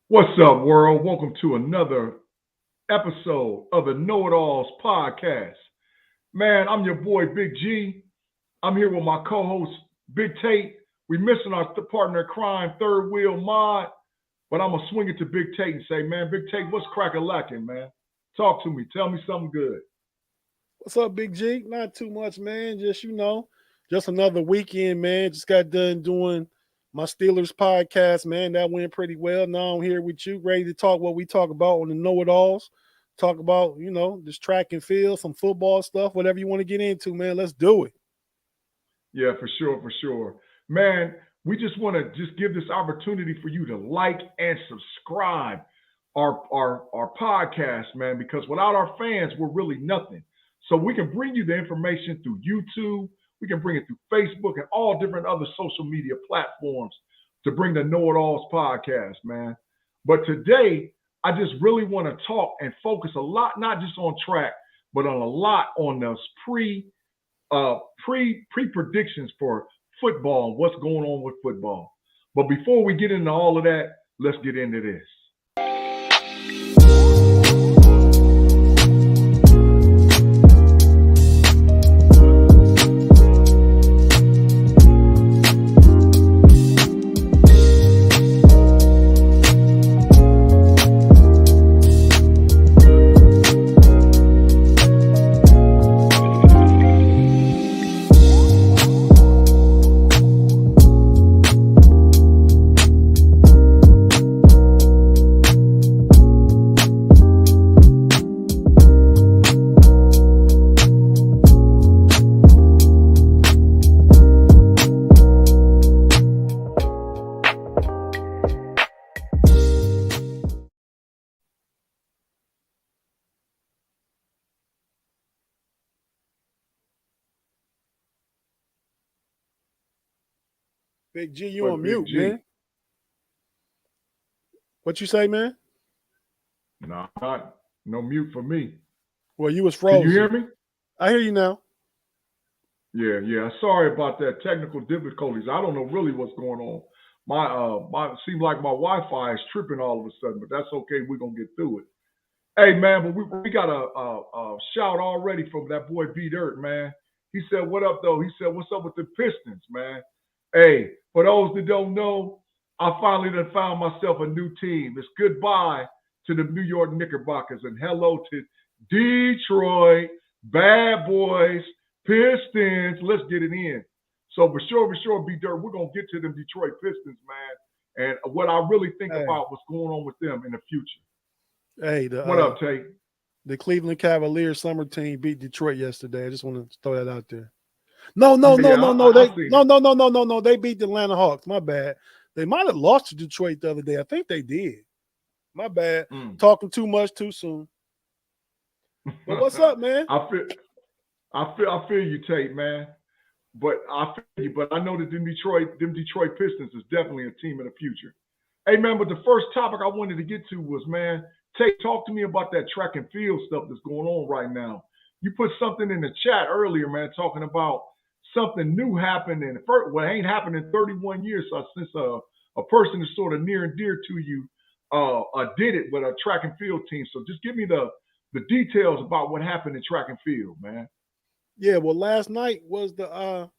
What's up, world? Welcome to another episode of the KnoItAllz podcast. Man, I'm your boy Big G. I'm here with my co-host Big Tate. We missing our partner in crime, Third Wheel Mod, but I'm gonna swing it to Big Tate and say, man, Big Tate, what's cracking lacking, man? Talk to me. Tell me something good. What's up, Big G? Not too much, man. Just another weekend, man. Just got done doing my Steelers podcast, man. That went pretty well. Now I'm here with you, ready to talk what we talk about on the Know It Alls. Talk about, just track and field, some football stuff, whatever you want to get into, man. Let's do it. Yeah, for sure, for sure. Man, we just want to just give this opportunity for you to like and subscribe our podcast, man, because without our fans, we're really nothing. So we can bring you the information through YouTube, we can bring it through Facebook and all different other social media platforms to bring the Know It Alls podcast, man. But today, I just really want to talk and focus a lot, not just on track, but on a lot on those pre predictions for football and what's going on with football. But before we get into all of that, let's get into this. Big G, you But on Big mute, G, man. What you say, man? nah, no mute for me. Well, you was Can you hear frozen. me? I hear you now. Yeah. Sorry about that technical difficulties. I don't know really what's going on. My seems like my Wi-Fi is tripping all of a sudden, but that's okay. We're gonna get through it. Hey man, but we got a shout already from that boy B Dirt, man. He said, "What up though?" He said, "What's up with the Pistons, man?" Hey, for those that don't know, I finally done found myself a new team. It's goodbye to the New York Knickerbockers and hello to Detroit Bad Boys Pistons. Let's get it in. So for sure, B Dirt, we're gonna get to them Detroit Pistons, man, and what I really think Hey, about what's going on with them in the future. hey, the What up, Tate? the Cleveland Cavaliers summer team beat Detroit yesterday. I just want to throw that out there. No, no, Yeah, no, no, no. I They seen no, it. no, no, no, no, no. They beat the Atlanta Hawks. My bad. They might have lost to Detroit the other day. I think they did. My bad. Mm. Talking too much too soon. But what's up, man? I feel, I feel you, Tate, man. But I feel you. But I know that them Detroit Pistons is definitely a team of the future. Hey, man. But the first topic I wanted to get to was, man, Tate, talk to me about that track and field stuff that's going on right now. You put something in the chat earlier, man, talking about something new happened and well, it ain't happened in 31 years since a person is sort of near and dear to you did it with a track and field team. So just give me the details about what happened in track and field, man. Yeah, well, last night was the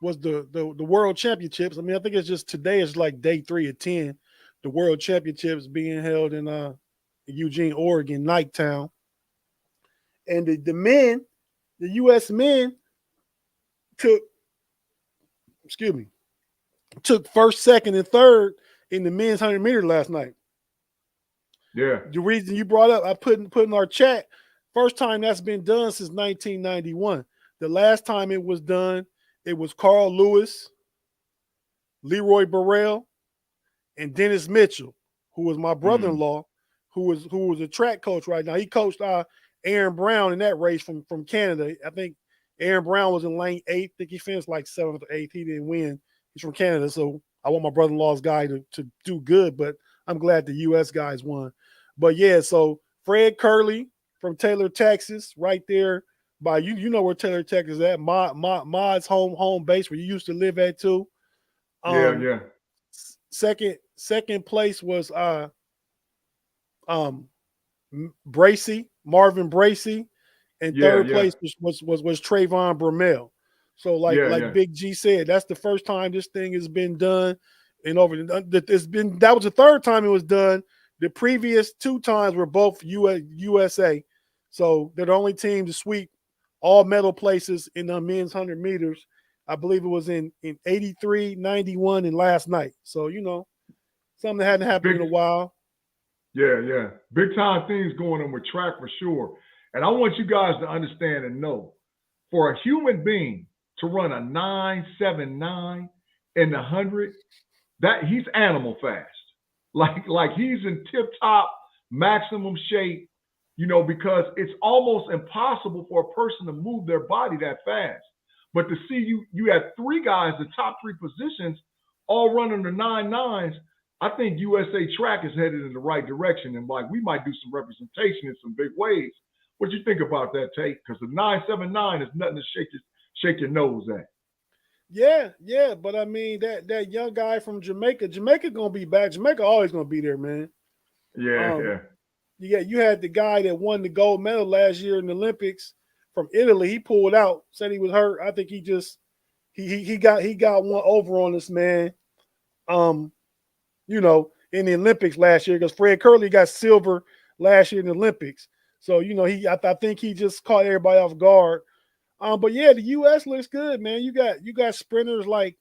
World Championships. I mean, I think it's just today is like day 3 of 10. The World Championships being held in Eugene, Oregon, Nighttown. And the men, the US men took, excuse me, took first, second, and third in the men's 100-meter last night. Yeah. The reason you brought up, I put in our chat, first time that's been done since 1991. The last time it was done, it was Carl Lewis, Leroy Burrell, and Dennis Mitchell, who was my Mm. brother-in-law, who was a track coach right now. He coached Aaron Brown in that race from Canada. I think Aaron Brown was in lane 8. I think he finished like 7th or 8th. He didn't win. He's from Canada, so I want my brother-in-law's guy to do good, but I'm glad the U.S. guys won. But yeah, so Fred Curley from Taylor, Texas, right there by you know where Taylor, Texas is at. Mod's home base where you used to live at too. Yeah, Um, yeah. second Second place was Bracy, Marvin Bracy, and Yeah, third yeah, place was Trayvon Bromell. So yeah, like yeah. Big G said, that's the first time this thing has been done. And that was the third time it was done. The previous two times were both USA. So they're the only team to sweep all medal places in the men's 100 meters. I believe it was in 83, 91, and last night. So, something that hadn't happened in Big a while. Yeah, yeah. Big time things going on with track for sure. And I want you guys to understand and know for a human being to run a 9.79 in the 100, that he's animal fast. Like he's in tip top maximum shape, because it's almost impossible for a person to move their body that fast. But to see you had three guys, the top three positions, all running the 9.9s, I think USA Track is headed in the right direction, and like we might do some representation in some big ways. What you think about that, Tate? Because the 9.79 is nothing to shake your nose at. Yeah. But I mean that young guy from Jamaica gonna be back. Jamaica always gonna be there, man. Yeah, Um, yeah, you had the guy that won the gold medal last year in the Olympics from Italy. He pulled out, said he was hurt. I think he just he got one over on this man. Um, in the Olympics last year because Fred Curley got silver last year in the Olympics. So I think he just caught everybody off guard. But yeah, the U.S. looks good, man. You got sprinters like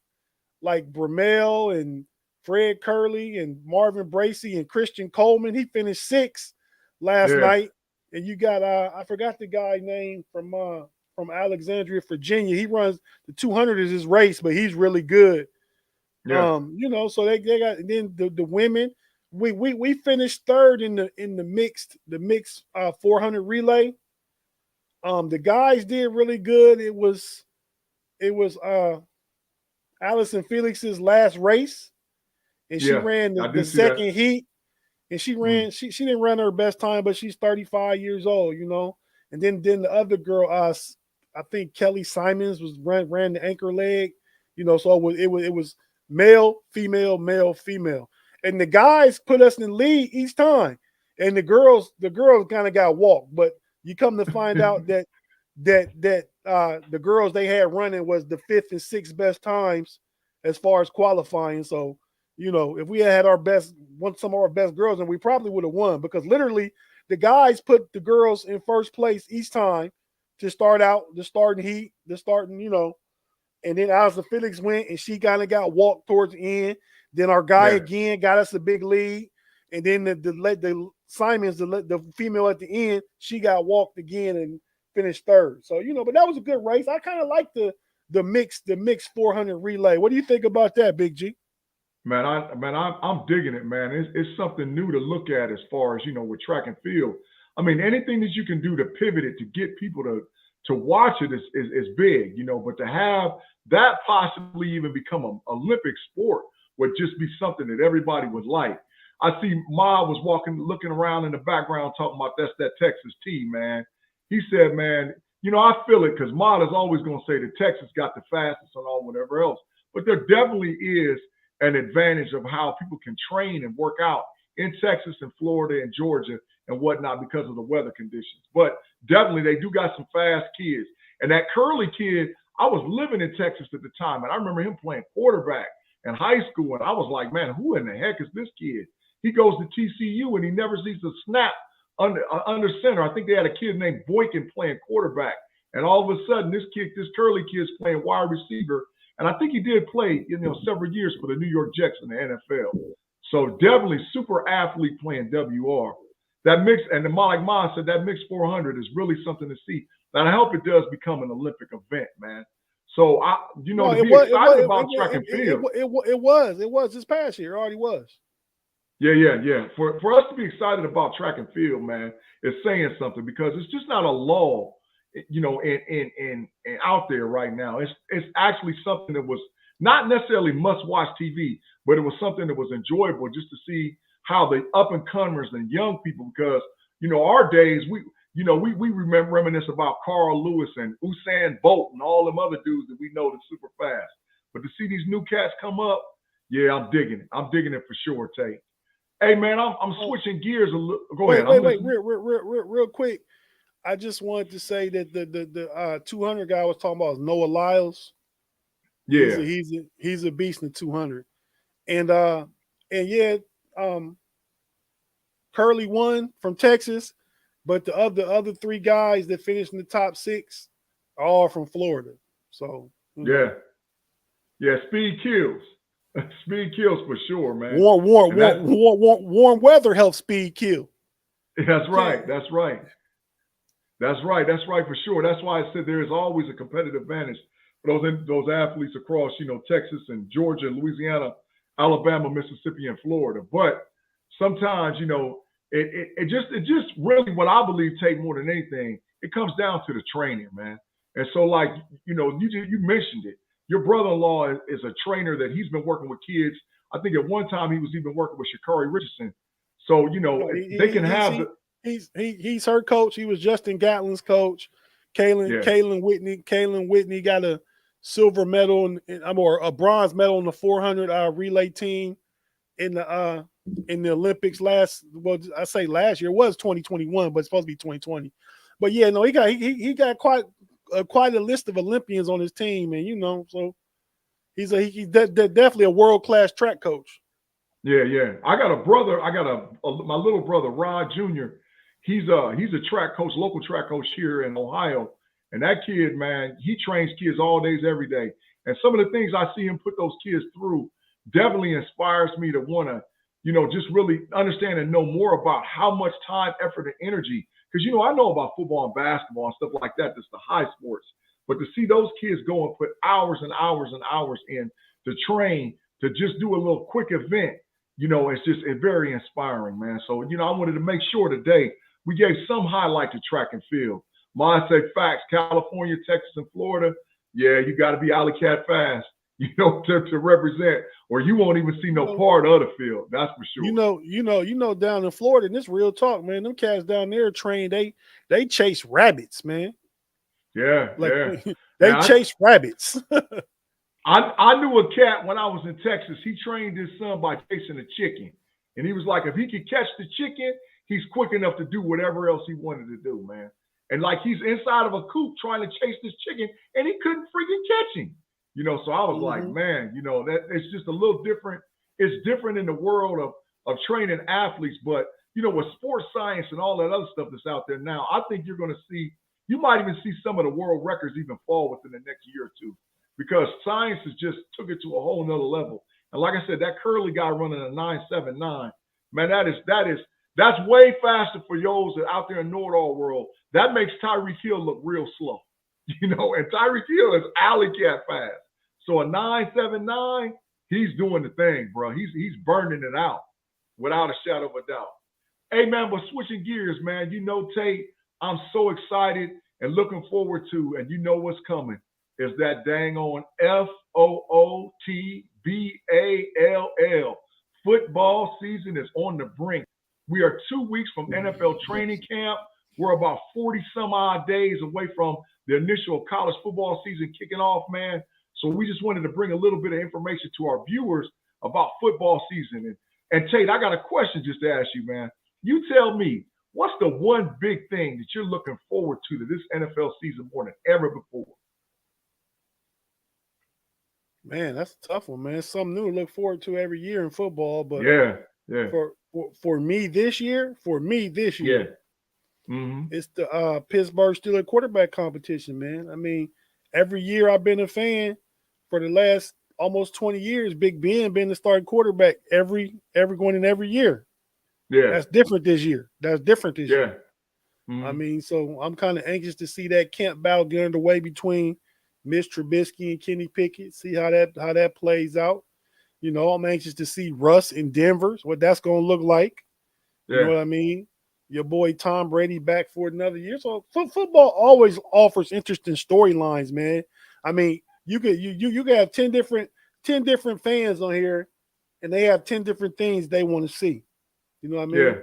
Bromell and Fred Curley and Marvin Bracy and Christian Coleman. He finished sixth last yeah, night. And you got I forgot the guy name from Alexandria, Virginia. He runs the 200 is his race, but he's really good. yeah, So they got, and then the women. We finished third in the mixed 400 relay. The guys did really good. It was Allison Felix's last race, and she yeah. ran I the did see that. second heat, and she Mm. ran she didn't run her best time, but she's 35 years old. And then the other girl, I think Kelly Simons ran the anchor leg. So it was male, female, and the guys put us in the lead each time, and the girls kind of got walked, but you come to find out that the girls they had running was the fifth and sixth best times as far as qualifying. So if we had some of our best girls, then we probably would have won because literally the guys put the girls in first place each time to start out the starting heat, and then Allison Felix went and she kind of got walked towards the end. Then our guy Yeah, again got us a big lead, and then the Simons, the female at the end, she got walked again and finished third. So but that was a good race. I kind of like the mixed 400 relay. What do you think about that, Big G? I'm digging it, man. It's something new to look at as far as with track and field. I mean, anything that you can do to pivot it to get people to watch it is big, But to have that possibly even become an Olympic sport would just be something that everybody would like. I see Ma was looking around in the background talking about that's that Texas team, man. He said, man, I feel it because Ma is always going to say that Texas got the fastest and all whatever else. But there definitely is an advantage of how people can train and work out in Texas and Florida and Georgia and whatnot because of the weather conditions. But definitely they do got some fast kids. And that Curly kid, I was living in Texas at the time, and I remember him playing quarterback in high school, and I was like, man, who in the heck is this kid? He goes to TCU, and he never sees a snap under center. I think they had a kid named Boykin playing quarterback, and all of a sudden, this Curly kid's playing wide receiver, and I think he did play, several years for the New York Jets in the NFL. So definitely super athlete playing WR. That mix, and like Ma said, that mixed 400 is really something to see. And I hope it does become an Olympic event, man. So Well, to be excited about track and field. it was this past year. It already was. Yeah. For us to be excited about track and field, man, is saying something because it's just not a law, in out there right now. It's actually something that was not necessarily must-watch TV, but it was something that was enjoyable just to see how the up-and-comers and young people, because our days we reminisce about Carl Lewis and Usain Bolt and all them other dudes that we know that's super fast. But to see these new cats come up, Yeah, I'm digging it. I'm digging it for sure, Tate. Hey, man, I'm Oh, switching gears a little. Go ahead. I'm wait, listening. real quick. I just wanted to say that the 200 guy I was talking about is Noah Lyles. Yeah, He's a beast in 200. And yeah, um, Curly won from Texas, but the other three guys that finished in the top six are all from Florida. So you yeah, know, yeah. Speed kills. Speed kills for sure, man. And warm weather helps speed kill. that's You right. can't. That's right. That's right. That's right for sure. That's why I said there is always a competitive advantage for those athletes across, Texas and Georgia, Louisiana, Alabama, Mississippi, and Florida. But sometimes, it just really what I believe take more than anything, it comes down to the training, man. And so, like, you mentioned it. Your brother-in-law is a trainer that he's been working with kids. I think at one time he was even working with Shakari Richardson. So, No, they can have the he's her coach. He was Justin Gatlin's coach. yeah, Kalen Whitney got a silver medal or a bronze medal in the 400 relay team in the Olympics I say last year. It was 2021, but it's supposed to be 2020. But yeah, no, he got quite a list of Olympians on his team, and so he's definitely a world-class track coach. yeah, yeah. I got a brother. I got my little brother, Rod Jr. He's a track coach, local track coach here in Ohio. And that kid, man, he trains kids all days, every day. And some of the things I see him put those kids through definitely inspires me to want to, just really understand and know more about how much time, effort, and energy. Because I know about football and basketball and stuff like that. That's the high sports. But to see those kids go and put hours and hours and hours in to train, to just do a little quick event, it's very inspiring, man. So, I wanted to make sure today we gave some highlight to track and field. Mine say facts, California, Texas, and Florida. Yeah, you got to be alley cat fast, to represent, or you won't even see no part of the field. That's for sure. Down in Florida, and this real talk, man. Them cats down there trained. They chase rabbits, man. Yeah, Like yeah. they Man, chase rabbits. I knew a cat when I was in Texas. He trained his son by chasing a chicken. And he was like, if he could catch the chicken, he's quick enough to do whatever else he wanted to do, man. And like he's inside of a coop trying to chase this chicken, and he couldn't freaking catch him. So I was like, man, that it's just a little different. It's different in the world of training athletes, but with sports science and all that other stuff that's out there now, I think you're going to see, you might even see some of the world records even fall within the next year or two, because science has just took it to a whole nother level. And like I said, that Curly guy running a 9.79, man, that's way faster for those out there in KnoItAllz world. That makes Tyreek Hill look real slow, and Tyreek Hill is alley cat fast. So a 9.79, he's doing the thing, bro. He's burning it out without a shadow of a doubt. Hey, man, but switching gears, man, Tate, I'm so excited and looking forward to, and what's coming, is that dang on FOOTBALL. Football season is on the brink. We are 2 weeks from NFL training camp. We're about 40 some odd days away from the initial college football season kicking off, man. So we just wanted to bring a little bit of information to our viewers about football season. And Tate, I got a question just to ask you, man. You tell me, what's the one big thing that you're looking forward to this NFL season more than ever before? Man, that's a tough one, man. It's something new to look forward to every year in football. But Yeah, yeah, for me this year, yeah. Mm-hmm. it's the Pittsburgh Steelers quarterback competition, man. I mean, every year I've been a fan for the last almost 20 years. Big Ben been the starting quarterback every going in every year. Yeah. That's different this year. Yeah. Mm-hmm. I mean, so I'm kind of anxious to see that camp battle get underway between Mitch Trubisky and Kenny Pickett. See how that plays out. I'm anxious to see Russ in Denver, what that's going to look like. You know what I mean? Your boy Tom Brady back for another year. So football always offers interesting storylines, man. I mean, you could have 10 different fans on here, and they have 10 different things they want to see. You know what I mean?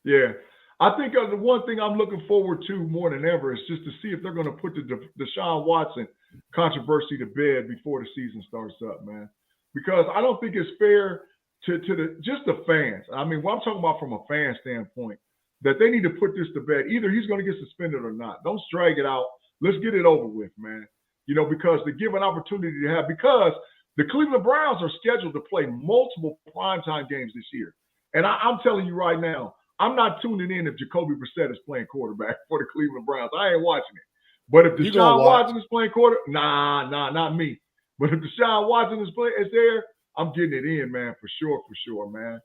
Yeah. I think the one thing I'm looking forward to more than ever is just to see if they're going to put the Deshaun Watson controversy to bed before the season starts up, man. because I don't think it's fair to the fans. I mean, what I'm talking about from a fan standpoint, that they need to put this to bed. Either he's going to get suspended or not. Don't drag it out. Let's get it over with, man. Because to give an opportunity to have, because the Cleveland Browns are scheduled to play multiple primetime games this year. And I'm telling you right now, I'm not tuning in if Jacoby Brissett is playing quarterback for the Cleveland Browns. I ain't watching it. But if Deshaun Watson is playing not me. But if Deshaun Watson is there, I'm getting it in, man, for sure, man.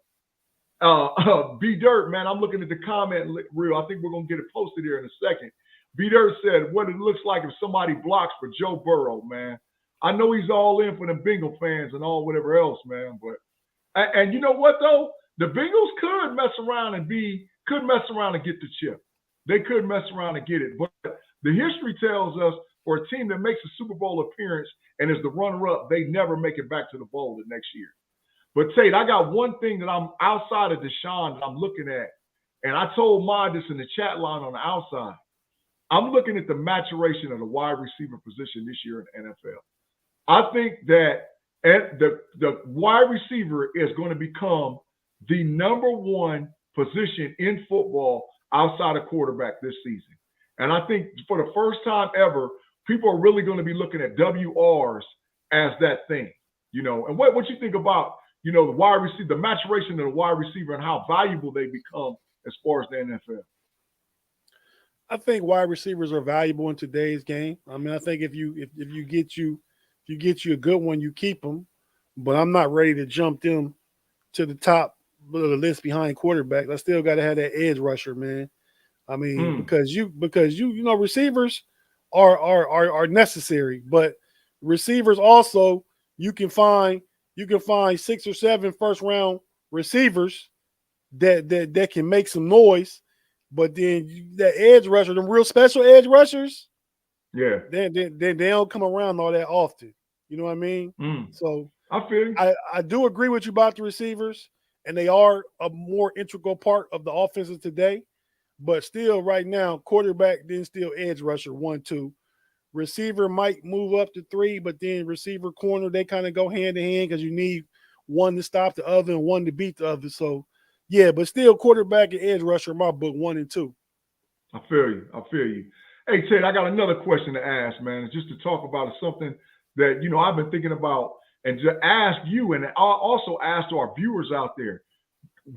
B Dirt, man, I'm looking at the comment reel. I think we're gonna get it posted here in a second. B Dirt said, "What it looks like if somebody blocks for Joe Burrow, man." I know he's all in for the Bengal fans and all whatever else, man. But and you know what though, the Bengals could mess around and get the chip. They could mess around and get it. But the history tells us for a team that makes a Super Bowl appearance and is the runner-up, they never make it back to the bowl the next year. But Tate, I got one thing that I'm outside of Deshaun that I'm looking at, and I told Mod this in the chat line on the outside. I'm looking at the maturation of the wide receiver position this year in the NFL. I think that the wide receiver is going to become the number one position in football outside of quarterback this season. And I think for the first time ever, people are really going to be looking at WRs as that thing, And what you think about, the wide receiver, the maturation of the wide receiver and how valuable they become as far as the NFL? I think wide receivers are valuable in today's game. I mean, I think if you get you a good one, you keep them. But I'm not ready to jump them to the top of the list behind quarterback. I still got to have that edge rusher, man. I mean, because receivers are necessary, but receivers also you can find 6 or 7 first round receivers that can make some noise, but then that edge rusher, them real special edge rushers, yeah, they don't come around all that often. You know what I mean? So I feel you. I do agree with you about the receivers, and they are a more integral part of the offenses today. But still, right now, quarterback, then still edge rusher 1, 2. Receiver might move up to 3, but then receiver, corner, they kind of go hand in hand because you need one to stop the other and one to beat the other. So, yeah, but still quarterback and edge rusher in my book 1 and 2. I feel you. Hey, Ted, I got another question to ask, man. It's just to talk about something that, I've been thinking about and to ask you and also ask to our viewers out there.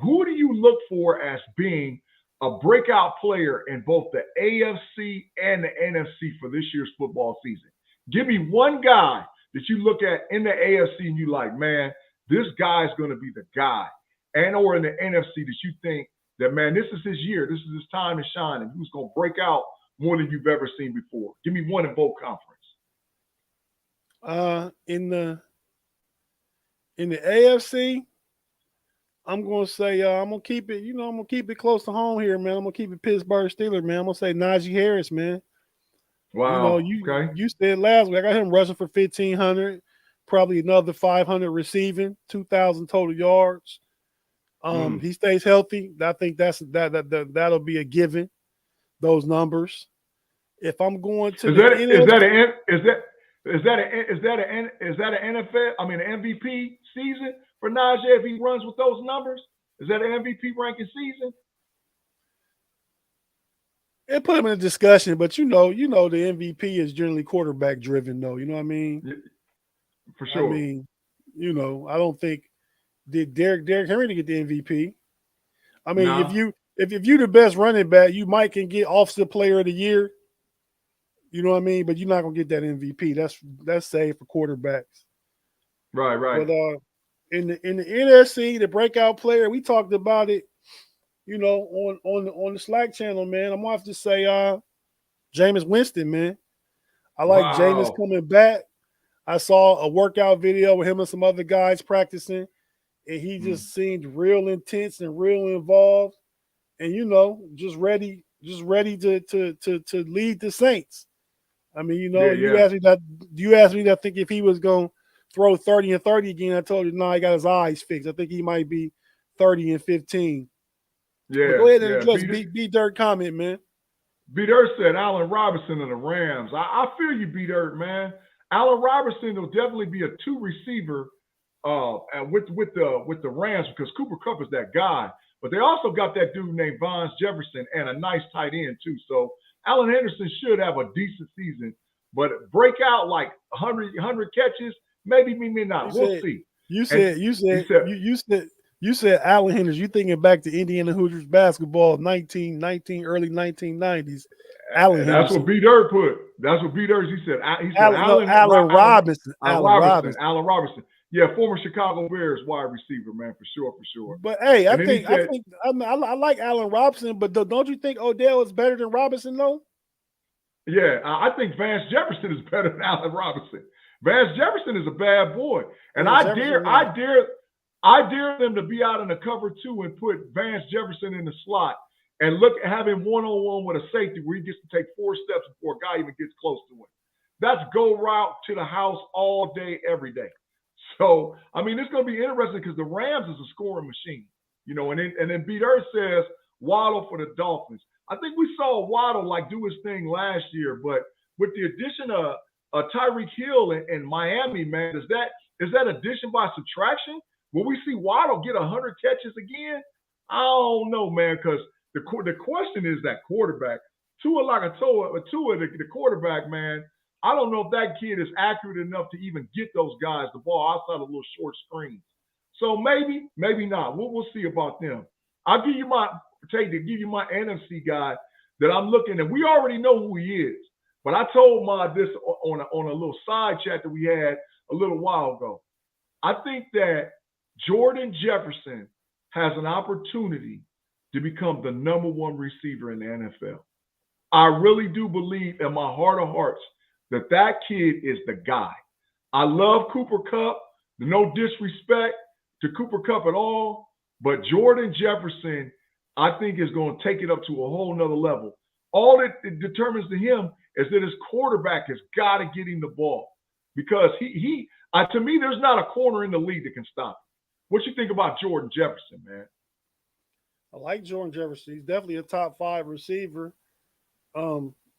Who do you look for as being a breakout player in both the AFC and the NFC for this year's football season? Give me one guy that you look at in the AFC and you like, man, this guy is going to be the guy. And or in the NFC that you think that, man, this is his year. This is his time to shine, and who's going to break out more than you've ever seen before. Give me one in both conference. In the AFC, I'm gonna say I'm gonna keep it. I'm gonna keep it close to home here, man. I'm gonna keep it Pittsburgh Steelers, man. I'm gonna say Najee Harris, man. Wow. You said last week I got him rushing for 1,500, probably another 500 receiving, 2,000 total yards. He stays healthy. I think that'll be a given. Those numbers. If I'm going to is that an NFL? I mean, an MVP season for Najee if he runs with those numbers? Is that an MVP ranking season? It put him in a discussion, but the MVP is generally quarterback driven, though. You know what I mean? Yeah, for sure. I mean, I don't think did Derrick Henry to get the MVP. I mean, nah. if you're the best running back, you might can get offensive player of the year. You know what I mean? But you're not gonna get that MVP. That's saved for quarterbacks. Right. But in the NFC, the breakout player, we talked about it, on the Slack channel, man. I'm gonna have to say Jameis Winston, man. I like Jameis coming back. I saw a workout video with him and some other guys practicing, and he just seemed real intense and real involved, and just ready to lead the Saints. I mean, you asked me that. I think if he was going to throw 30 and 30 again, I told you, no, he got his eyes fixed. I think he might be 30 and 15. Yeah. But go ahead and address B Dirt comment, man. B Dirt said Allen Robinson of the Rams. I feel you, B Dirt, man. Allen Robinson will definitely be a 2 receiver and with the Rams because Cooper Kupp is that guy. But they also got that dude named Vance Jefferson and a nice tight end too. So Allen Henderson should have a decent season, but break out like 100 catches, maybe not. We'll see. You said Allen Henderson. You thinking back to Indiana Hoosiers basketball of 1919, early 1990s. Allen Henderson. That's what B Dirt put. That's what B Dirt. He said Allen Robinson. Allen Robinson. Yeah, former Chicago Bears wide receiver, man, for sure. But hey, I like Allen Robinson, but don't you think Odell is better than Robinson though? Yeah, I think Vance Jefferson is better than Allen Robinson. Vance Jefferson is a bad boy, and I dare them to be out in the cover 2 and put Vance Jefferson in the slot and have him one-on-one with a safety where he gets to take 4 steps before a guy even gets close to him. That's go route to the house all day, every day. So, I mean, it's going to be interesting because the Rams is a scoring machine, you know, and then B Dirt says Waddle for the Dolphins. I think we saw Waddle do his thing last year, but with the addition of Tyreek Hill in Miami, man, is that addition by subtraction? Will we see Waddle get 100 catches again? I don't know, man, because the question is that quarterback. Tua, the quarterback, man, I don't know if that kid is accurate enough to even get those guys the ball outside of little short screens. So maybe not. We'll see about them. I'll give you my NFC guy that I'm looking at. We already know who he is, but I told Ma this on a little side chat that we had a little while ago. I think that Jordan Jefferson has an opportunity to become the number 1 receiver in the NFL. I really do believe in my heart of hearts that kid is the guy. I love Cooper Kupp. No disrespect to Cooper Kupp at all, but Jordan Jefferson, I think, is going to take it up to a whole nother level. All it determines to him is that his quarterback has got to get him the ball because to me, there's not a corner in the league that can stop him. What you think about Jordan Jefferson, man? I like Jordan Jefferson. He's definitely a top 5 receiver.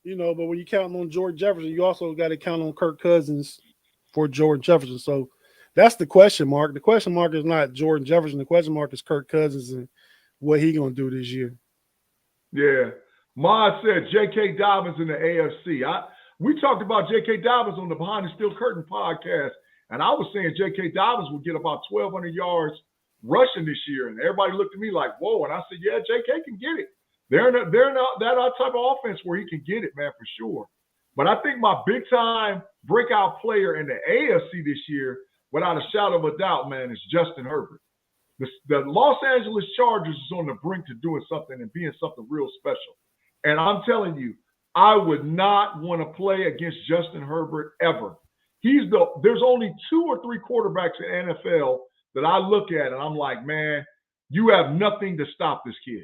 You know, but when you count on Jordan Jefferson, you also got to count on Kirk Cousins for Jordan Jefferson. So that's the question mark. The question mark is not Jordan Jefferson. The question mark is Kirk Cousins and what he gonna do this year. Yeah. Ma said J.K. Dobbins in the AFC. We talked about J.K. Dobbins on the Behind the Steel Curtain podcast, and I was saying J.K. Dobbins would get about 1,200 yards rushing this year, and everybody looked at me like, whoa, and I said, yeah, J.K. can get it. They're not that type of offense where he can get it, man, for sure. But I think my big-time breakout player in the AFC this year, without a shadow of a doubt, man, is Justin Herbert. The Los Angeles Chargers is on the brink to doing something and being something real special. And I'm telling you, I would not want to play against Justin Herbert ever. There's only 2 or 3 quarterbacks in the NFL that I look at and I'm like, man, you have nothing to stop this kid.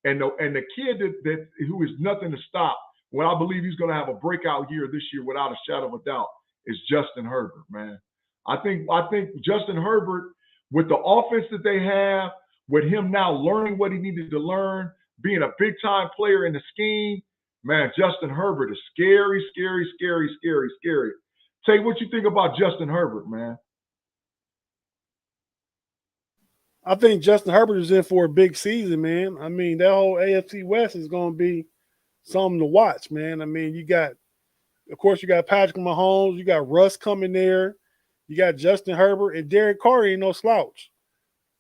And the kid that who is nothing to stop, what I believe he's going to have a breakout year this year without a shadow of a doubt, is Justin Herbert, man. I think Justin Herbert, with the offense that they have, with him now learning what he needed to learn, being a big-time player in the scheme, man, Justin Herbert is scary. Tell you what you think about Justin Herbert, man. I think Justin Herbert is in for a big season, man. I mean, that whole AFC West is going to be something to watch, man. I mean, you got Patrick Mahomes, you got Russ coming there, you got Justin Herbert, and Derek Carr ain't no slouch.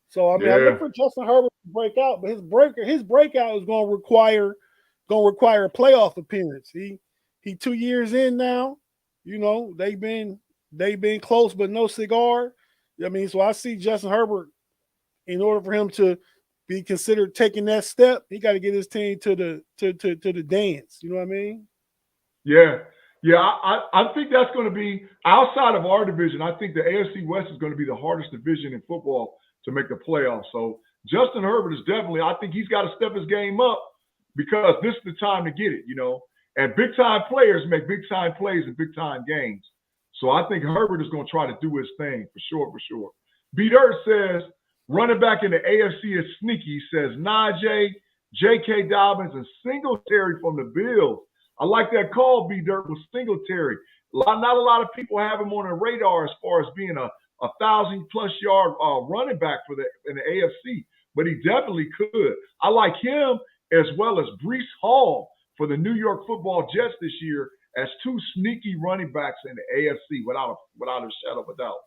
So I mean, I look for Justin Herbert to break out, but his breakout is going to require a playoff appearance. He 2 years in now. You know, they've been close, but no cigar. I mean, so I see Justin Herbert. In order for him to be considered taking that step, he got to get his team to the dance. You know what I mean? Yeah. I think that's going to be outside of our division. I think the AFC West is going to be the hardest division in football to make the playoffs. So Justin Herbert is definitely. I think he's got to step his game up because this is the time to get it. You know, and big time players make big time plays in big time games. So I think Herbert is going to try to do his thing for sure. B Dirt says. Running back in the AFC is sneaky, says Najee, J.K. Dobbins, and Singletary from the Bills. I like that call, B Dirt, with Singletary. Not a lot of people have him on the radar as far as being a 1,000+ yard running back in the AFC, but he definitely could. I like him as well as Breece Hall for the New York Football Jets this year as two sneaky running backs in the AFC without a shadow of a doubt.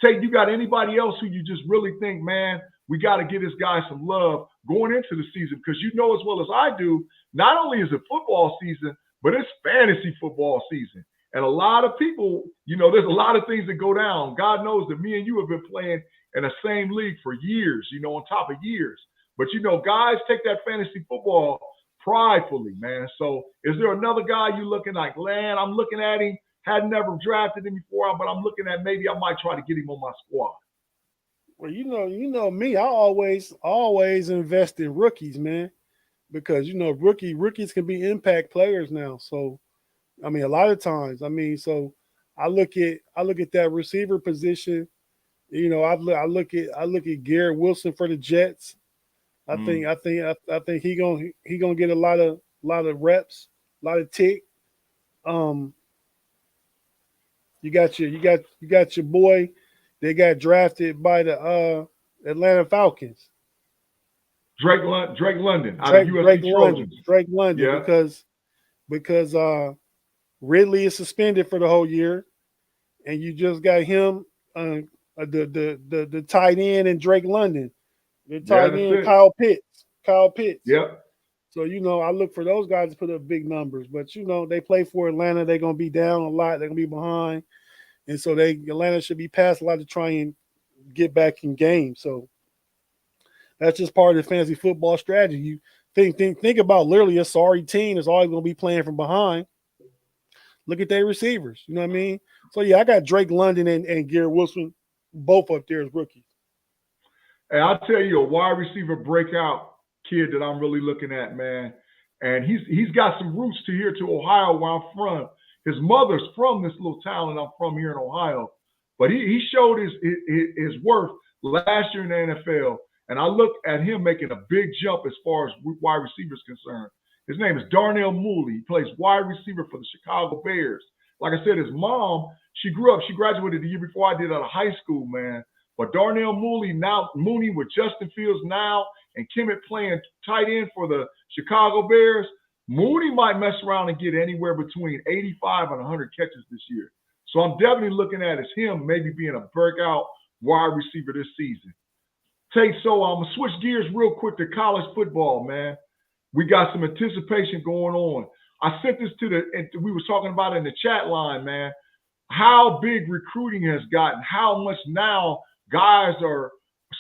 Tate, you got anybody else who you just really think, man, we got to give this guy some love going into the season? Because you know as well as I do, not only is it football season, but it's fantasy football season. And a lot of people, there's a lot of things that go down. God knows that me and you have been playing in the same league for years, on top of years. But, guys take that fantasy football pridefully, man. So is there another guy you looking like, man, I'm looking at him, had never drafted him before, but I'm looking at maybe I might try to get him on my squad? Well, you know me, I always invest in rookies, man, because rookies can be impact players now. So, I mean, a lot of times, so I look at that receiver position. I look at Garrett Wilson for the Jets. I think he gonna get a lot of reps, a lot of tick. You got your boy. They got drafted by the Atlanta Falcons. Drake London out Drake, of USC Trojans. Drake London, yeah. because Ridley is suspended for the whole year, and you just got him, the tight end, and Drake London, the tight end, Kyle Pitts. Yep. So I look for those guys to put up big numbers, but they play for Atlanta. They're gonna be down a lot. They're gonna be behind, and so Atlanta should be past a lot to try and get back in game. So that's just part of the fantasy football strategy. You think about literally a sorry team is always gonna be playing from behind. Look at their receivers. You know what I mean? So yeah, I got Drake London and Garrett Wilson both up there as rookies. Hey, I'll tell you a wide receiver breakout kid that I'm really looking at, man. And he's got some roots to here to Ohio where I'm from. His mother's from this little town and I'm from here in Ohio. But he showed his worth last year in the NFL. And I look at him making a big jump as far as wide receivers concerned. His name is Darnell Mooney. He plays wide receiver for the Chicago Bears. Like I said, his mom, she graduated the year before I did out of high school, man. But Darnell Mooney with Justin Fields now and Kimmett playing tight end for the Chicago Bears, Mooney might mess around and get anywhere between 85 and 100 catches this year. So I'm definitely looking at as him maybe being a breakout wide receiver this season. So I'm going to switch gears real quick to college football, man. We got some anticipation going on. I sent this we were talking about it in the chat line, man, how big recruiting has gotten, how much now guys are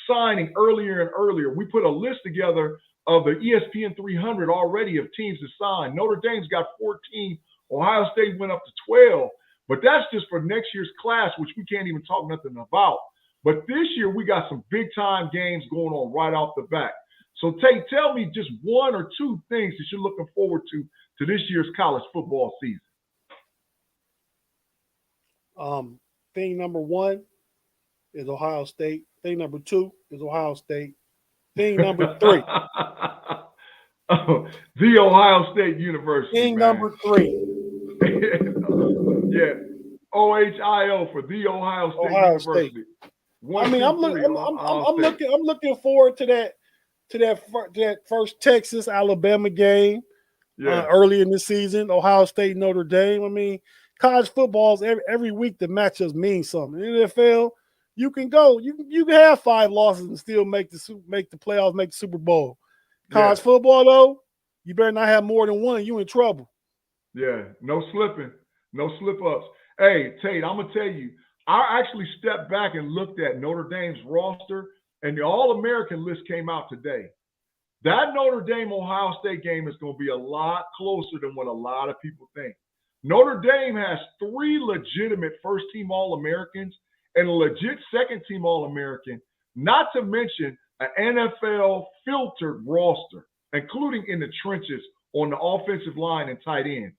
signing earlier and earlier. We put a list together of the ESPN 300 already of teams to sign. Notre Dame's got 14. Ohio State went up to 12. But that's just for next year's class, which we can't even talk nothing about. But this year, we got some big-time games going on right off the bat. So, Tate, tell me just one or two things that you're looking forward to this year's college football season. Thing number one is Ohio State. Thing number two is Ohio State. Thing number three. The Ohio State University. Thing number three. Yeah. OHIO for the Ohio State University. State. I'm looking forward to that first Texas Alabama game early in the season. Ohio State Notre Dame. I mean, college football's every week the matchups mean something. In the NFL, you can go, you can have 5 losses and still make the playoffs, make the Super Bowl. College football though, you better not have more than one. You in trouble. Yeah, no slipping, no slip ups. Hey, Tate, I'm gonna tell you, I actually stepped back and looked at Notre Dame's roster, and the All-American list came out today. That Notre Dame-Ohio State game is going to be a lot closer than what a lot of people think. Notre Dame has 3 legitimate first-team All-Americans and a legit second-team All-American, not to mention an NFL-filtered roster, including in the trenches on the offensive line and tight end.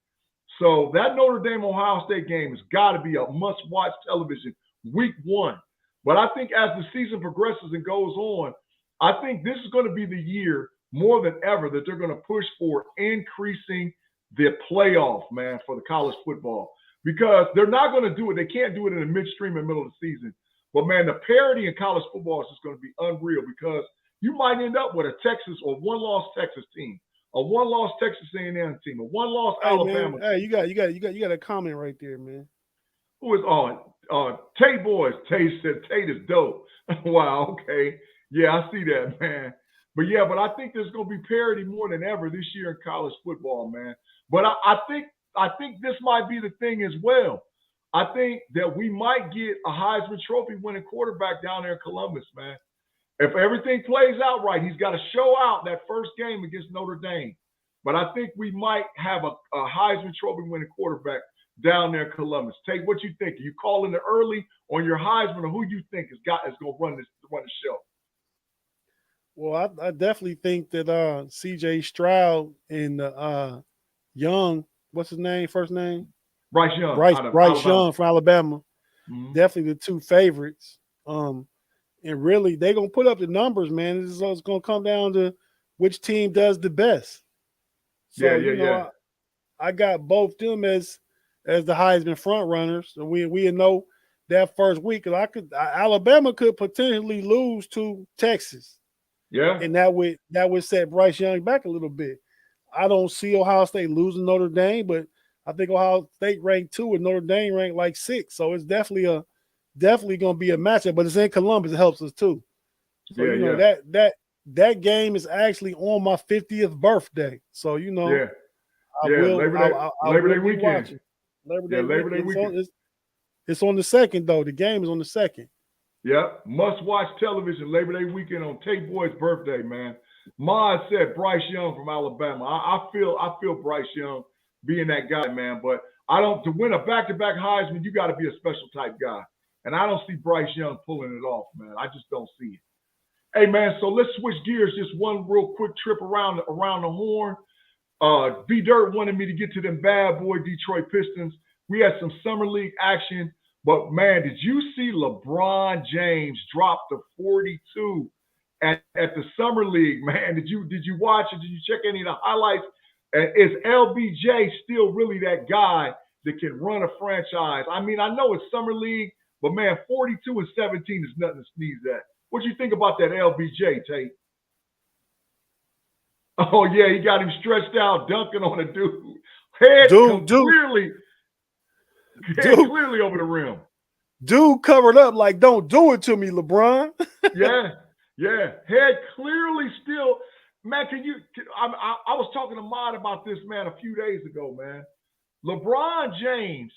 So that Notre Dame-Ohio State game has got to be a must-watch television week 1. But I think as the season progresses and goes on, I think this is going to be the year more than ever that they're going to push for increasing the playoff, man, for the college football. Because they're not going to do it. They can't do it in the midstream and middle of the season. But man, the parity in college football is just going to be unreal because you might end up with a Texas or one-loss Texas team, a one-loss Texas A&M team, a one-loss Hey man, Alabama hey, team. you got a comment right there, man. Who is on? Tate Boys. Tate said Tate is dope. Wow. Okay. Yeah, I see that, man. But yeah, but I think there's going to be parity more than ever this year in college football, man. But I think this might be the thing as well. I think that we might get a Heisman Trophy winning quarterback down there in Columbus, man. If everything plays out right, he's got to show out that first game against Notre Dame. But I think we might have a Heisman Trophy winning quarterback down there in Columbus. Take what you think. Are you calling it early on your Heisman, or who you think is going to run the show? Well, I definitely think that C.J. Stroud and Young, what's his name? First name Bryce Young out of Bryce Alabama. Young from Alabama, Mm-hmm. definitely the two favorites. And really, they're gonna put up the numbers, man. It's gonna come down to which team does the best. So Yeah. I got both them as the Heisman front runners. So we know that first week. Alabama could potentially lose to Texas, Yeah. and that would set Bryce Young back a little bit. I don't see Ohio State losing Notre Dame, but I think Ohio State ranked 2 and Notre Dame ranked like 6. So it's definitely going to be a matchup. But it's in Columbus; it helps us too. So Yeah. that game is actually on my 50th birthday. So Yeah. I Yeah. will I Labor will Day be weekend. watching Labor Yeah, Day Labor Day weekend. weekend. It's on the second though. The game is on the second. Yep. Must watch television Labor Day weekend on Tate Boy's birthday, man. Ma said Bryce Young from Alabama. I feel Bryce Young being that guy, man. But to win a back-to-back Heisman, you got to be a special type guy. And I don't see Bryce Young pulling it off, man. I just don't see it. Hey, man, so let's switch gears. Just one real quick trip around the horn. B Dirt wanted me to get to them bad boy Detroit Pistons. We had some summer league action, but man, did you see LeBron James drop to 42 at the summer league? Man, did you watch it? Did you check any of the highlights? Is LBJ still really that guy that can run a franchise? I mean, I know it's summer league, but man, 42 and 17 is nothing to sneeze at. What do you think about that LBJ, Tate? Oh yeah, he got him stretched out, dunking on a dude. Head clearly over the rim. Dude covered up like, don't do it to me, LeBron. Yeah. Head clearly still. Man, I was talking to Mod about this, man, a few days ago, man. LeBron James,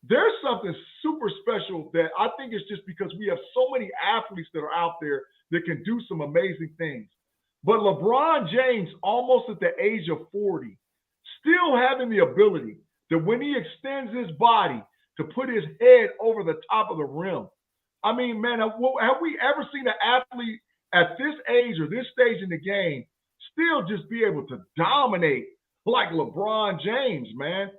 there's something super special that I think it's just because we have so many athletes that are out there that can do some amazing things. But LeBron James, almost at the age of 40, still having the ability that when he extends his body to put his head over the top of the rim. I mean, man, have we ever seen an athlete at this age or this stage in the game still just be able to dominate like LeBron James, man?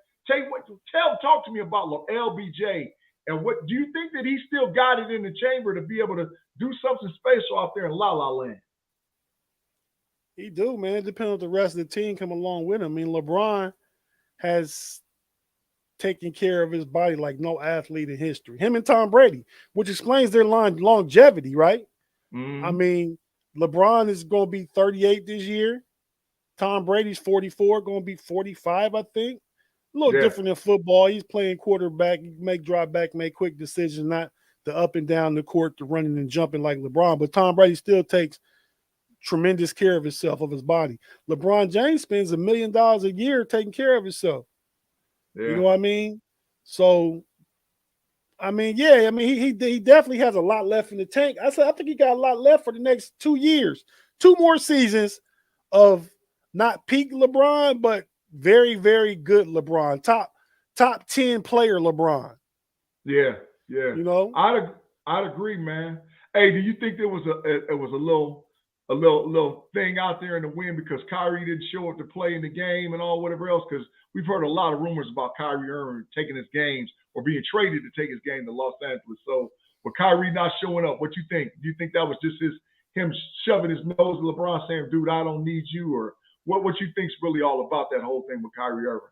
Talk to me about LBJ, and what do you think that he still got it in the chamber to be able to do something special out there in La La Land? He do, man. It depends on the rest of the team come along with him. I mean, LeBron has taken care of his body like no athlete in history. Him and Tom Brady, which explains their longevity, right? Mm-hmm. I mean, LeBron is going to be 38 this year. Tom Brady's 44, going to be 45, I think. A little different in football. He's playing quarterback. He make drop back, make quick decisions, not the up and down the court, the running and jumping like LeBron. But Tom Brady still takes tremendous care of himself, of his body. LeBron James spends $1 million a year taking care of himself. Yeah. You know what I mean? So, I mean, yeah, I mean, he definitely has a lot left in the tank. I think he got a lot left for the next 2 years. 2 more seasons of not peak LeBron, but very, very good LeBron. Top 10 player LeBron. Yeah. You know? I'd agree, man. Hey, do you think there was a little thing out there in the wind because Kyrie didn't show up to play in the game and all whatever else? Because we've heard a lot of rumors about Kyrie Irving taking his games or being traded to take his game to Los Angeles. So with Kyrie not showing up, what you think? Do you think that was just him shoving his nose at LeBron saying, dude, I don't need you? Or what you think's really all about that whole thing with Kyrie Irving?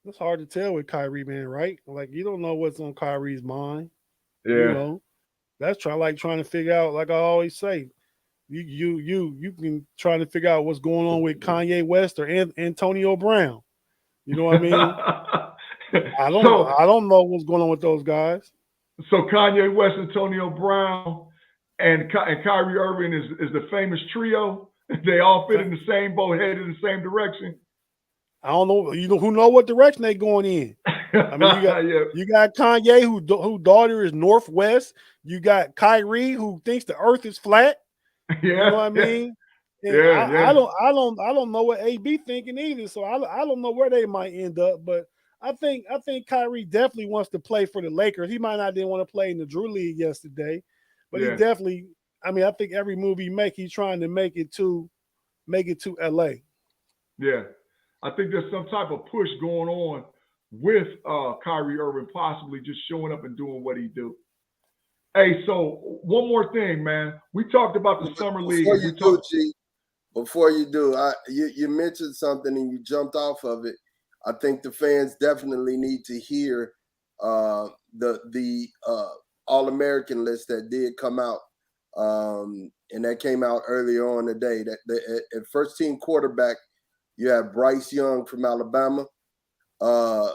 It's hard to tell with Kyrie, man, right? Like, you don't know what's on Kyrie's mind. You Yeah. know, that's trying to figure out. Like I always say, you can try to figure out what's going on with Kanye West or Antonio Brown. You know what I mean? so I don't know what's going on with those guys. so Kanye West, Antonio Brown, and Kyrie Irving is the famous trio. They all fit in the same boat, headed in the same direction. I don't know. You know who know what direction they going in. I mean, Yeah, you got Kanye who daughter is Northwest. You got Kyrie who thinks the Earth is flat. You know yeah, what I yeah, mean? And yeah, yeah, I don't know what AB thinking either. So I don't know where they might end up. But I think Kyrie definitely wants to play for the Lakers. He might not didn't want to play in the Drew League yesterday, but he yeah, definitely. I mean, I think every move he make, he's trying to make it to LA. yeah. I think there's some type of push going on with Kyrie Irving possibly just showing up and doing what he do. Hey, so one more thing, man. We talked about the summer league, Before and you we do, talked. G, before you do, you mentioned something and you jumped off of it. I think the fans definitely need to hear the All American list that did come out, and that came out earlier on today. At first team quarterback, you have Bryce Young from Alabama. Uh,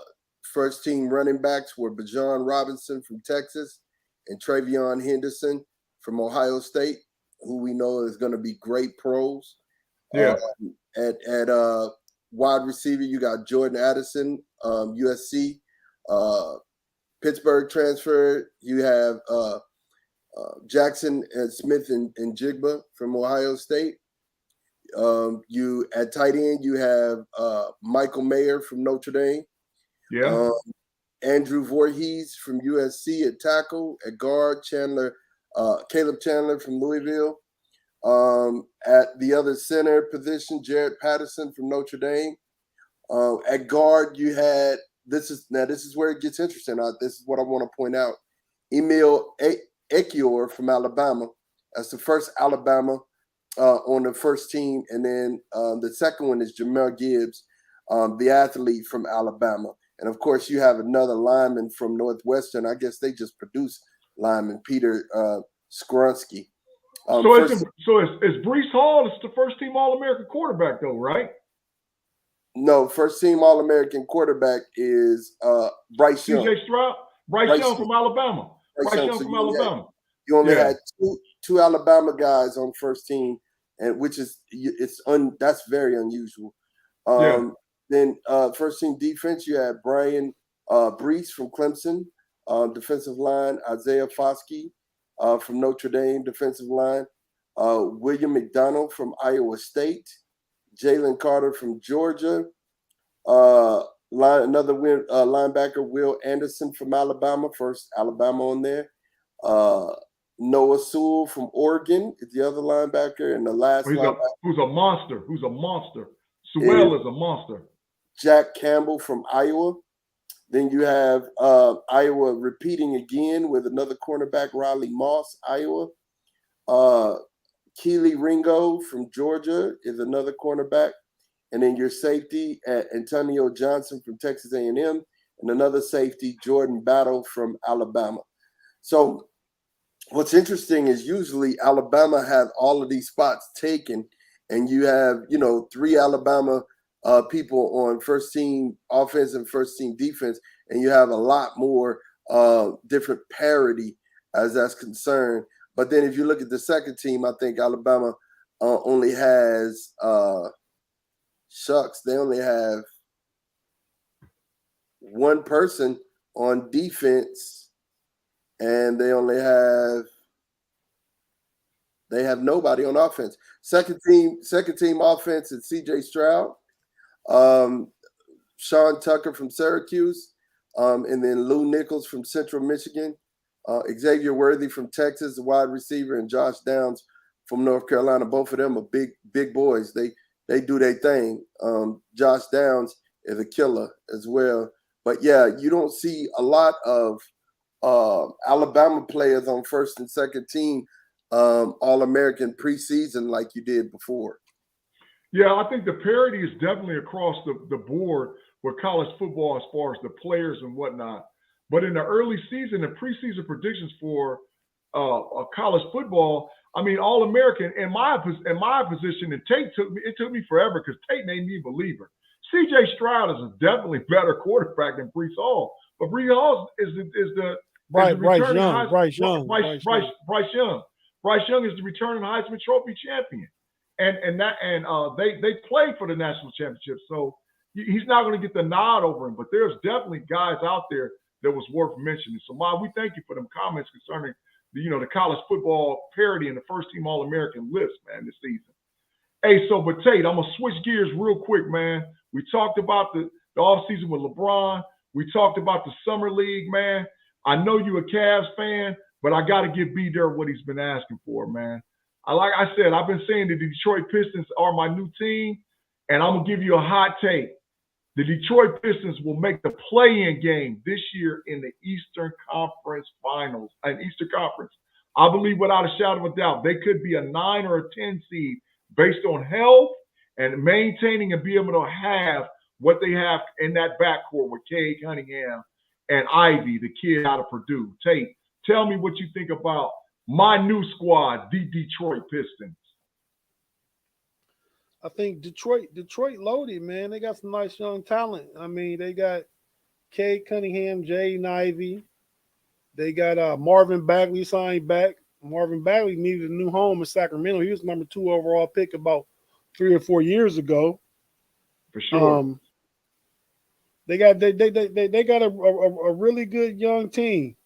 First team running backs were Bijan Robinson from Texas and Travion Henderson from Ohio State, who we know is going to be great pros. Yeah, At wide receiver, you got Jordan Addison, USC, Pittsburgh transfer. You have Jackson and Smith and Jigba from Ohio State. You at tight end, you have Michael Mayer from Notre Dame. yeah. Um, Andrew Voorhees from USC at tackle. At guard, Caleb Chandler from Louisville. At the other center position, Jared Patterson from Notre Dame. At guard, you had this is where it gets interesting. This is what I want to point out. Emil Ekiyor from Alabama. That's the first Alabama on the first team, and then the second one is Jamel Gibbs, the athlete from Alabama. And of course, you have another lineman from Northwestern. I guess they just produce lineman, Peter Skronsky. It's Brees Hall. It's the first team All American quarterback, though, right? No, first team All American quarterback is Bryce Young. C.J. Stroud, Bryce Young from Alabama. Bryce Young So from Alabama. You only Yeah. had two Alabama guys on first team, and that's very unusual. Yeah. Then first team defense, you had Brian Brees from Clemson, defensive line, Isaiah Foskey from Notre Dame, defensive line, William McDonald from Iowa State, Jalen Carter from Georgia, linebacker Will Anderson from Alabama, first Alabama on there. Noah Sewell from Oregon is the other linebacker, and the last linebacker who's a monster. Who's a monster. Sewell is a monster. Jack Campbell from Iowa. Then you have Iowa repeating again with another cornerback, Riley Moss, Iowa. Keely Ringo from Georgia is another cornerback. And then your safety, Antonio Johnson from Texas A&M, and another safety, Jordan Battle from Alabama. So what's interesting is usually Alabama has all of these spots taken, and you have, three Alabama people on first team offense and first team defense, and you have a lot more different parity as that's concerned. But then if you look at the second team, I think Alabama only has they only have one person on defense, and they have nobody on offense. Second team offense is CJ Stroud, Sean Tucker from Syracuse, and then Lou Nichols from Central Michigan, Xavier Worthy from Texas, the wide receiver, and Josh Downs from North Carolina. Both of them are big boys. They do their thing. Josh Downs is a killer as well. But yeah, you don't see a lot of Alabama players on first and second team All-American preseason like you did before. Yeah, I think the parity is definitely across the board with college football as far as the players and whatnot. But in the early season, the preseason predictions for college football, I mean, All-American in my position, and Tate took me forever because Tate made me a believer. C.J. Stroud is a definitely better quarterback than Breece Hall, but Breece Hall is the Bryce Young. Bryce Young is the returning Heisman Trophy champion, and they played for the national championship, so he's not going to get the nod over him. But there's definitely guys out there that was worth mentioning. So, Ma, we thank you for them comments concerning the college football parity and the first team All-American list, man, this season. Hey, so but Tate, I'm gonna switch gears real quick, man. We talked about the offseason with LeBron. We talked about the summer league, man. I know you're a Cavs fan, but I got to give B Dirt what he's been asking for, man. Like I said, I've been saying the Detroit Pistons are my new team, and I'm gonna give you a hot take. The Detroit Pistons will make the play-in game this year in the Eastern Conference Finals, Eastern Conference. I believe without a shadow of a doubt, they could be a 9 or a 10 seed based on health and maintaining and be able to have what they have in that backcourt with Cade Cunningham and Ivy, the kid out of Purdue. Tate, tell me what you think about my new squad, the Detroit Pistons. I think Detroit loaded, man. They got some nice young talent. I mean, they got Cade Cunningham, Jaden Ivey. They got Marvin Bagley signed back. Marvin Bagley needed a new home in Sacramento. He was number 2 overall pick about 3 or 4 years ago. For sure. They got a really good young team.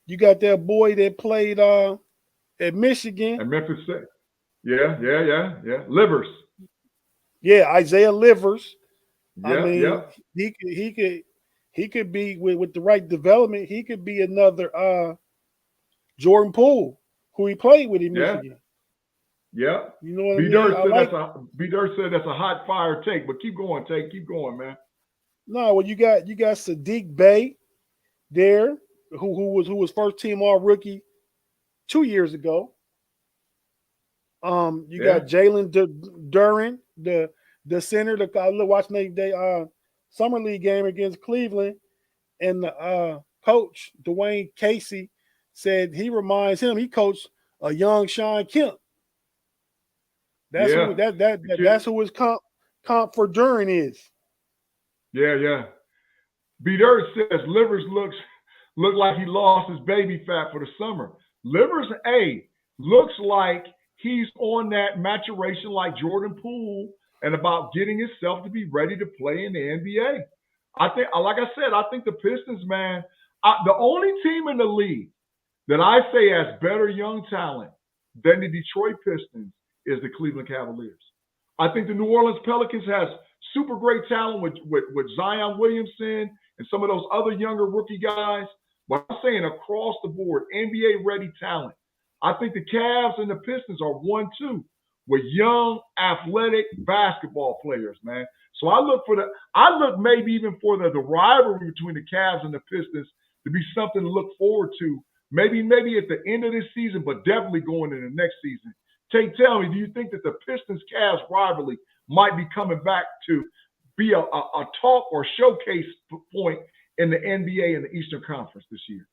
You got that boy that played at Michigan. At Memphis. Yeah. Livers. Yeah, Isaiah Livers. Yeah, I mean, he could be with the right development. He could be another Jordan Poole, who he played with in Michigan. Yeah. You know what I mean? B Dirt said that's a hot fire take, but keep going, Tate. Keep going, man. No, well, you got Sadiq Bey there, who was first team all rookie 2 years ago. You got Jalen Duren, the center. Watching they summer league game against Cleveland, and the coach Dwayne Casey said he reminds him he coached a young Sean Kemp. That's who his comp for Duren is. Yeah. B Dirt says Livers look like he lost his baby fat for the summer. Livers, looks like he's on that maturation like Jordan Poole and about getting himself to be ready to play in the NBA. I think, like I said, I think the Pistons, man, the only team in the league that I say has better young talent than the Detroit Pistons is the Cleveland Cavaliers. I think the New Orleans Pelicans has super great talent with Zion Williamson and some of those other younger rookie guys. But I'm saying across the board, NBA-ready talent. I think the Cavs and the Pistons are 1-2 with young, athletic basketball players, man. So I look maybe even for the rivalry between the Cavs and the Pistons to be something to look forward to. Maybe at the end of this season, but definitely going into the next season. Tate, tell me, do you think that the Pistons-Cavs rivalry might be coming back to be a talk or showcase point in the NBA and the Eastern Conference this year?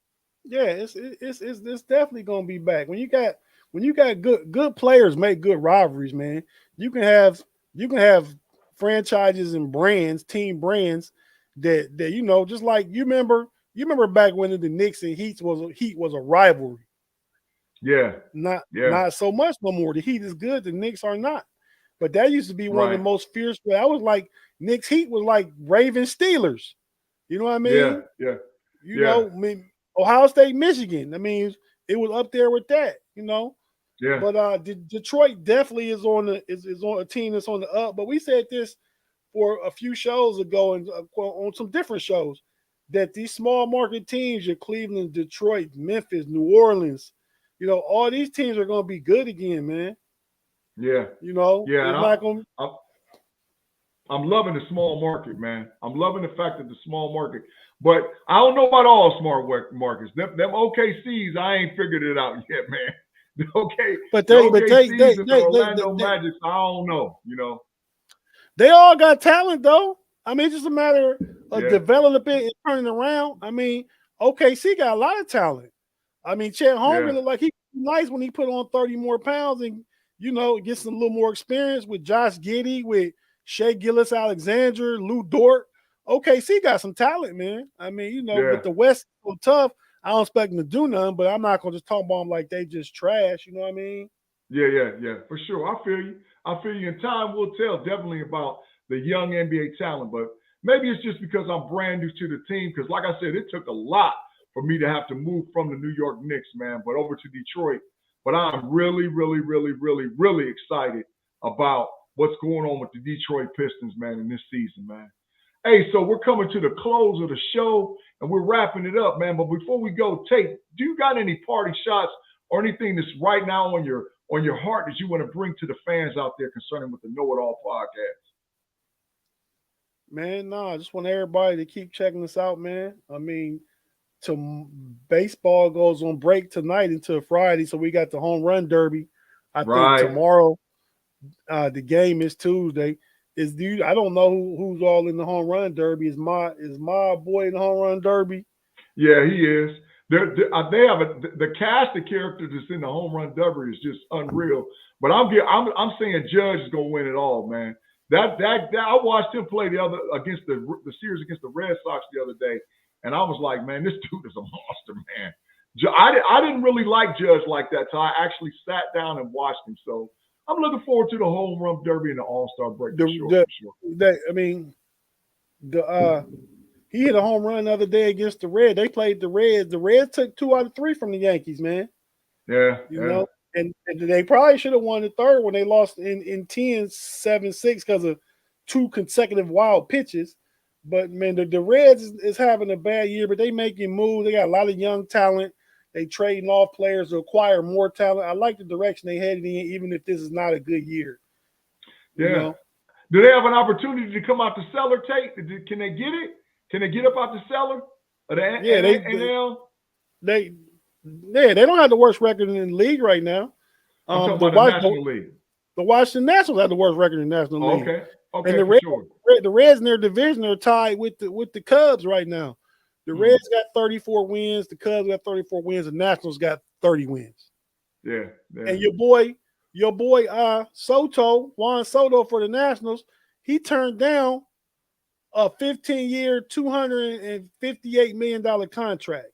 Yeah, it's definitely gonna be back. When you got good players make good rivalries, man. You can have franchises and brands, team brands that just like you remember back when the Knicks and Heat was a rivalry. Yeah. Not so much no more. The Heat is good, the Knicks are not. But that used to be one of the most fierce. I was like Knicks Heat was like Ravens Steelers. You know what I mean? Yeah. You know, I mean, Ohio State, Michigan. I mean, it was up there with that, Yeah. But Detroit definitely is on a team that's on the up. But we said this for a few shows ago and on some different shows that these small market teams, your Cleveland, Detroit, Memphis, New Orleans, all these teams are going to be good again, man. Yeah. I'm loving the small market, man. I'm loving the fact that the small market. But I don't know about all smart markets. Them OKCs, I ain't figured it out yet, man. But Orlando Magic, I don't know. They all got talent, though. I mean, it's just a matter of developing and turning around. I mean, OKC got a lot of talent. I mean, Chet Holmgren Yeah. looked like he nice when he put on 30 more pounds and, gets a little more experience with Josh Giddey, with Shea Gilgeous-Alexander, Lou Dort. OKC got some talent, man. I mean, Yeah. with the West so tough, I don't expect them to do nothing, but I'm not going to just talk about them like they just trash. You know what I mean? Yeah, for sure. I feel you. And time will tell definitely about the young NBA talent, but maybe it's just because I'm brand new to the team. Because like I said, it took a lot for me to have to move from the New York Knicks, man, but over to Detroit. But I'm really, really, really, really, really excited about what's going on with the Detroit Pistons, man, in this season, man. Hey, so we're coming to the close of the show and we're wrapping it up, man. But before we go, Tate, do you got any party shots or anything that's right now on your heart that you want to bring to the fans out there concerning with the KnoItAllz podcast? Man, no, I just want everybody to keep checking us out, man. I mean, baseball goes on break tonight until Friday, so we got the home run derby. I think tomorrow, the game is Tuesday. I don't know who's all in the home run derby. Is my boy in the home run derby? Yeah, he is. They have the cast of characters that's in the home run derby is just unreal. But I'm saying Judge is gonna win it all, man. That I watched him play against the series against the Red Sox the other day, and I was like, man, this dude is a monster, man. I didn't really like Judge like that, so I actually sat down and watched him. So I'm looking forward to the home run derby and the All-Star break for sure. He hit a home run the other day against the Reds. They played the Reds. The Reds took 2 out of 3 from the Yankees, man. Yeah. You know, and they probably should have won the third when they lost in 10-7-6 because of 2 consecutive wild pitches. But, man, the Reds is having a bad year, but they making moves. They got a lot of young talent. They trading off players to acquire more talent. I like the direction they headed in, even if this is not a good year. Yeah. You know? Do they have an opportunity to come out the cellar, Tate? Can they get it? Can they get up out the cellar? They don't have the worst record in the league right now. I'm talking about the National League. The Washington Nationals have the worst record in the National League. Okay, and the Reds in their division are tied with the Cubs right now. The Reds got 34 wins. The Cubs got 34 wins. The Nationals got 30 wins. Yeah. And your boy Juan Soto for the Nationals, he turned down a 15-year, $258 million contract.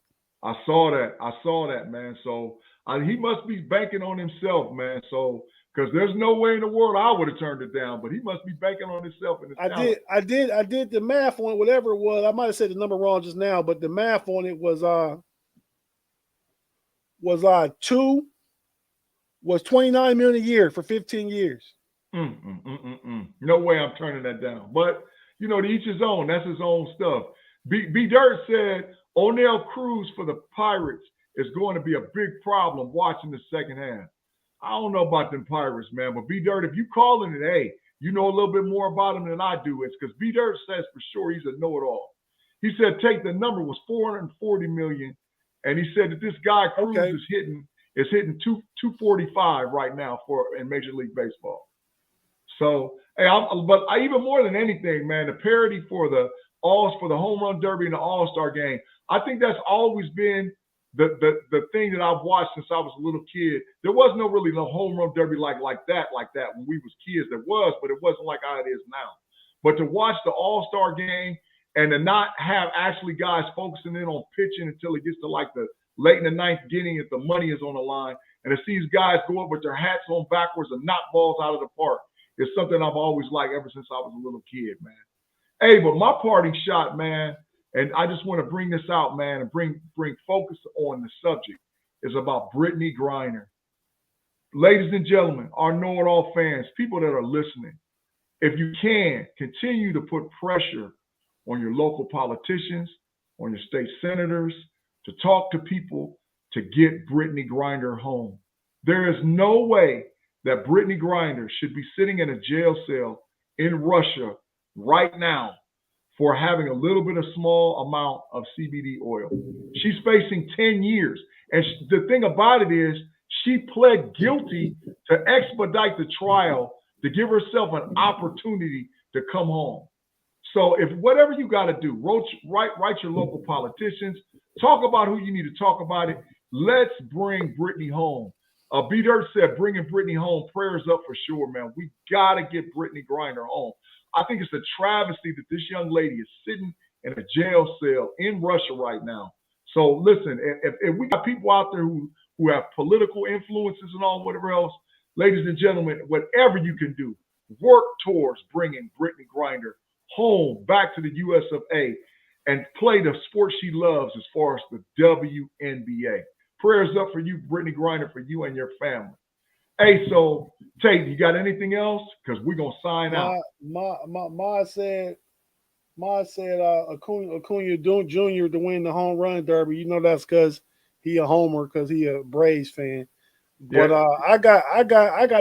I saw that, man. So he must be banking on himself, man. So because there's no way in the world I would have turned it down, but he must be banking on himself and his talent. I did the math on it, whatever it was. I might have said the number wrong just now, but the math on it was 29 million a year for 15 years. No way I'm turning that down. But to each his own. That's his own stuff. B Dirt said O'Neal Cruz for the Pirates is going to be a big problem watching the second half. I don't know about them Pirates, man, but B Dirt, if you calling it, hey, you know a little bit more about him than I do. It's because B Dirt says for sure he's a know-it-all. He said the number was $440 million, and he said that this guy Cruz is hitting 245 right now in Major League Baseball. So, hey, even more than anything, man, the parity for the home run derby and the All-Star game, I think that's always been the thing that I've watched since I was a little kid. There was no home run derby like that when we was kids. There was, but it wasn't like how it is now. But to watch the All-Star game and to not have actually guys focusing in on pitching until it gets to like the late in the ninth inning if the money is on the line, and to see these guys go up with their hats on backwards and knock balls out of the park is something I've always liked ever since I was a little kid, man. Hey, but my parting shot, man, and I just want to bring this out, man, and bring focus on the subject, is about Brittany Griner. Ladies and gentlemen, our KnoItAllz fans, people that are listening, if you can, continue to put pressure on your local politicians, on your state senators, to talk to people to get Brittany Griner home. There is no way that Brittany Griner should be sitting in a jail cell in Russia right now for having a little bit of small amount of CBD oil. She's facing 10 years. And the thing about it is she pled guilty to expedite the trial to give herself an opportunity to come home. So if whatever you got to do, write your local politicians, Talk about who you need to talk about it. Let's bring Brittany home. B Dirt said, bringing Brittany home. Prayers up for sure, man. We got to get Brittany Griner home. I think it's a travesty that this young lady is sitting in a jail cell in Russia right now. So listen, if we got people out there who have political influences and all, whatever else, ladies and gentlemen, whatever you can do, work towards bringing Brittany Griner home back to the US of A and play the sport she loves as far as the WNBA. Prayers up for you, Brittany Griner, for you and your family. Hey, so Tate, you got anything else? Because we're gonna sign out. Ma said Acuna Jr. to win the home run derby. You know that's because he a homer because he a Braves fan. But I got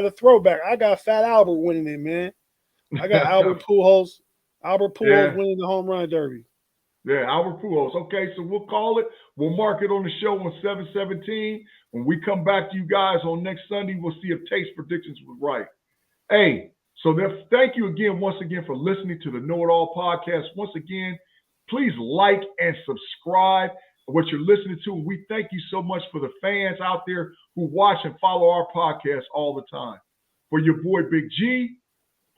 a throwback. I got Fat Albert winning it, man. I got Albert Pujols winning the home run derby. Yeah, Albert Pujols. Okay, so we'll call it. We'll mark it on the show on 7/17. When we come back to you guys on next Sunday, we'll see if Tate's predictions were right. Hey, so thank you again, once again, for listening to the Know It All podcast. Once again, please like and subscribe to what you're listening to. And we thank you so much for the fans out there who watch and follow our podcast all the time. For your boy Big G,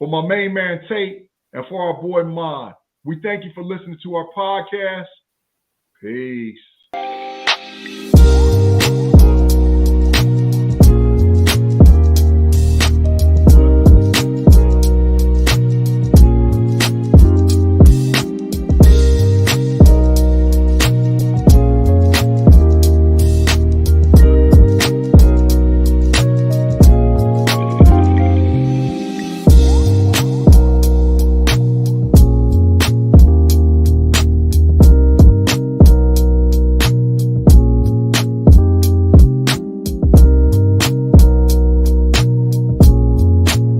for my main man Tate, and for our boy Mod. We thank you for listening to our podcast. Peace.